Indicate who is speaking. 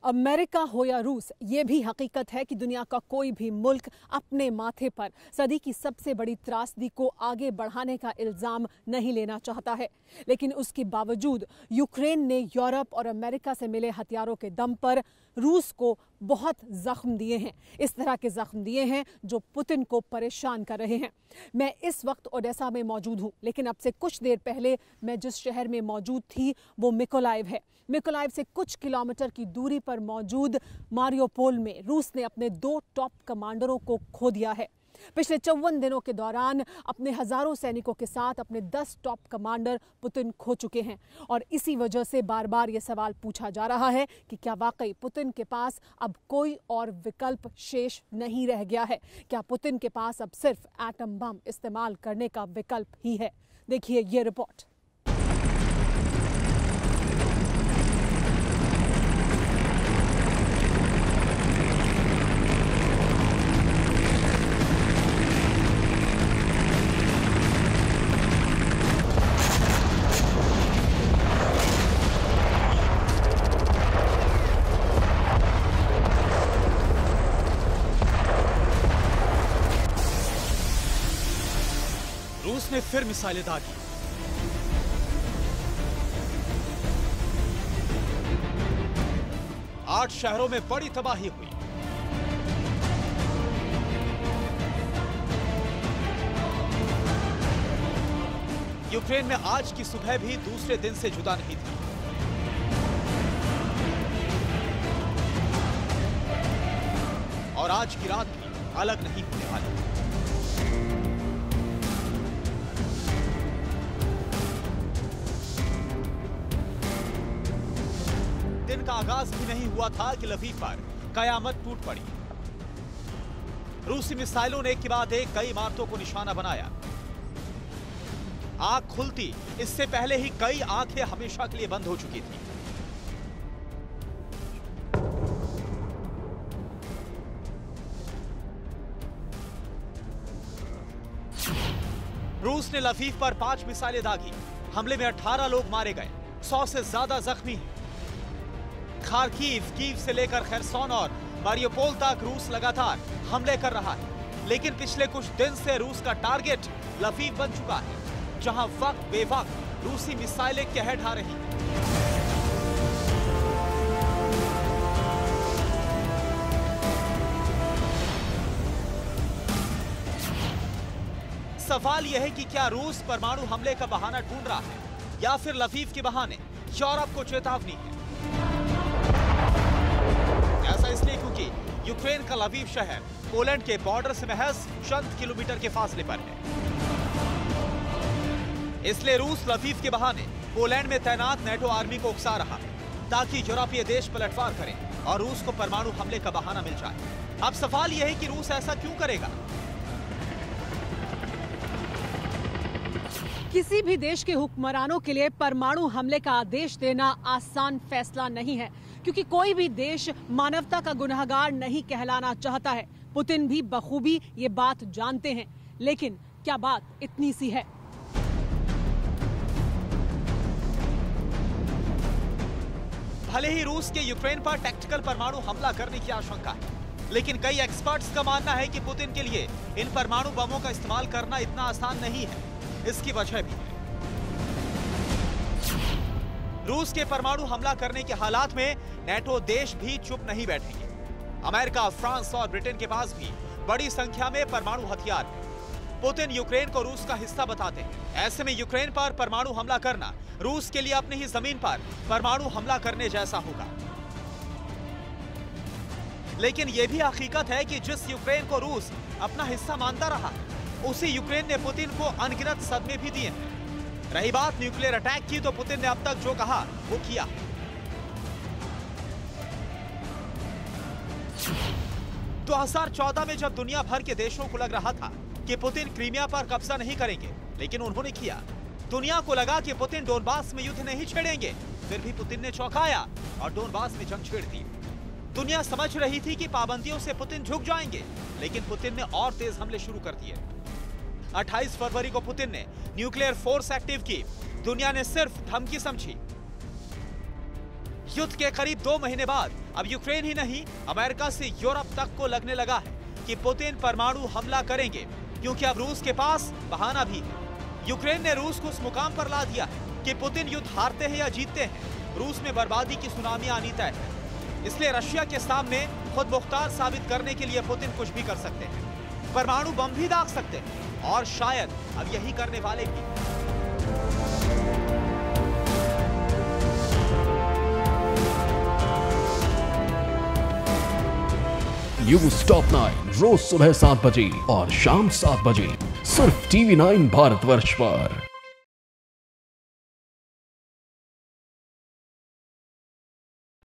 Speaker 1: America हो या रूस, ये भी हकीकत है कि दुनिया का कोई भी मुल्क अपने माथे पर सदी की सबसे बड़ी त्रासदी को आगे बढ़ाने का इल्जाम नहीं लेना चाहता है। लेकिन उसके बावजूद यूक्रेन ने यूरोप और अमेरिका से मिले हथियारों के दम पर रूस को बहुत जख्म दिए हैं। इस तरह के जख्म दिए हैं जो पुतिन को परेशान कर रहे हैं। मैं इस वक्त ओडेसा में मौजूद हूं, लेकिन अब से कुछ देर पहले मैं जिस शहर में मौजूद थी वो मिकोलाइव है। मिकोलाइव से कुछ किलोमीटर की दूरी पर मौजूद मारियोपोल में रूस ने अपने 2 टॉप कमांडरों को खो दिया है। पिछले 54 दिनों के दौरान अपने हजारों सैनिकों के साथ अपने 10 टॉप कमांडर पुतिन खो चुके हैं और इसी वजह से बार बार ये सवाल पूछा जा रहा है कि क्या वाकई पुतिन के पास अब कोई और विकल्प शेष नहीं रह गया है? क्या पुतिन के पास अब सिर्फ एटम बम इस्तेमाल करने का विकल्प ही है? देखिए ये रिपोर्ट।
Speaker 2: रूस ने फिर मिसाइलें दागी। आठ शहरों में बड़ी तबाही हुई। यूक्रेन में आज की सुबह भी दूसरे दिन से जुदा नहीं थी। और आज की रात भी अलग नहीं होने वाली। दिन का आगाज भी नहीं हुआ था कि लवीव पर कयामत टूट पड़ी। रूसी मिसाइलों ने एक के बाद एक कई इमारतों को निशाना बनाया। आग खुलती इससे पहले ही कई आंखें हमेशा के लिए बंद हो चुकी थी। रूस ने लवीव पर 5 मिसाइलें दागी। हमले में 18 लोग मारे गए, 100 से ज्यादा जख्मी। खार्किव, कीव से लेकर खैरसोन और मारियोपोल तक रूस लगातार हमले कर रहा है। लेकिन पिछले कुछ दिन से रूस का टारगेट लवीव बन चुका है, जहां वक्त बेवक्त रूसी मिसाइलें कहर ढा रही। सवाल यह है कि क्या रूस परमाणु हमले का बहाना ढूंढ रहा है या फिर लवीव के बहाने यूरोप को चेतावनी है। ऐसा इसलिए क्योंकि यूक्रेन का लवीव शहर पोलैंड के बॉर्डर से महज चंद किलोमीटर के फासले पर है। इसलिए रूस लवीव के बहाने पोलैंड में तैनात नेटो आर्मी को उकसा रहा है ताकि यूरोपीय देश पलटवार करें और रूस को परमाणु हमले का बहाना मिल जाए। अब सवाल यह है कि रूस ऐसा क्यों करेगा?
Speaker 1: किसी भी देश के हुक्मरानों के लिए परमाणु हमले का आदेश देना आसान फैसला नहीं है, क्योंकि कोई भी देश मानवता का गुनहगार नहीं कहलाना चाहता है। पुतिन भी बखूबी ये बात जानते हैं। लेकिन क्या बात इतनी सी है?
Speaker 2: भले ही रूस के यूक्रेन पर टैक्टिकल परमाणु हमला करने की आशंका है, लेकिन कई एक्सपर्ट्स का मानना है कि पुतिन के लिए इन परमाणु बमों का इस्तेमाल करना इतना आसान नहीं है। इसकी वजह भी है। रूस के परमाणु हमला करने के हालात में नेटो देश भी चुप नहीं बैठेंगे। अमेरिका, फ्रांस और ब्रिटेन के पास भी बड़ी संख्या में परमाणु हथियार हैं। पुतिन यूक्रेन को रूस का हिस्सा बताते हैं। ऐसे में यूक्रेन पर परमाणु हमला करना रूस के लिए अपनी ही जमीन पर परमाणु हमला करने जैसा होगा। लेकिन यह भी हकीकत है कि जिस यूक्रेन को रूस अपना हिस्सा मानता रहा, उसी यूक्रेन ने पुतिन को अनगिनत सदमे भी दिए हैं। रही बात न्यूक्लियर अटैक की, तो पुतिन ने अब तक जो कहा वो किया। 2014 में जब दुनिया भर के देशों को लग रहा था कि पुतिन क्रीमिया पर कब्जा नहीं करेंगे, लेकिन उन्होंने किया। दुनिया को लगा कि पुतिन डोनबास में युद्ध नहीं छेड़ेंगे, फिर भी पुतिन ने चौंकाया और डोनबास में जंग छेड़ दी। दुनिया समझ रही थी कि पाबंदियों से पुतिन झुक जाएंगे, लेकिन पुतिन ने और तेज हमले शुरू कर दिए। 28 फरवरी को पुतिन ने न्यूक्लियर फोर्स एक्टिव की। दुनिया ने सिर्फ धमकी समझी। युद्ध के करीब 2 महीने बाद अब यूक्रेन ही नहीं, अमेरिका से यूरोप तक को लगने लगा है कि पुतिन परमाणु हमला करेंगे, क्योंकि अब रूस के पास बहाना भी है। यूक्रेन ने रूस को उस मुकाम पर ला दिया है कि पुतिन युद्ध हारते हैं या जीतते हैं, रूस में बर्बादी की सुनामी आनी तय है। इसलिए रशिया के सामने खुद मुख्तार साबित करने के लिए पुतिन कुछ भी कर सकते हैं, परमाणु बम भी दाग सकते हैं, और शायद अब यही करने वाले भी।
Speaker 3: न्यूज़ टॉप 9 रोज सुबह 7 बजे और शाम 7 बजे सिर्फ TV9 भारतवर्ष पर।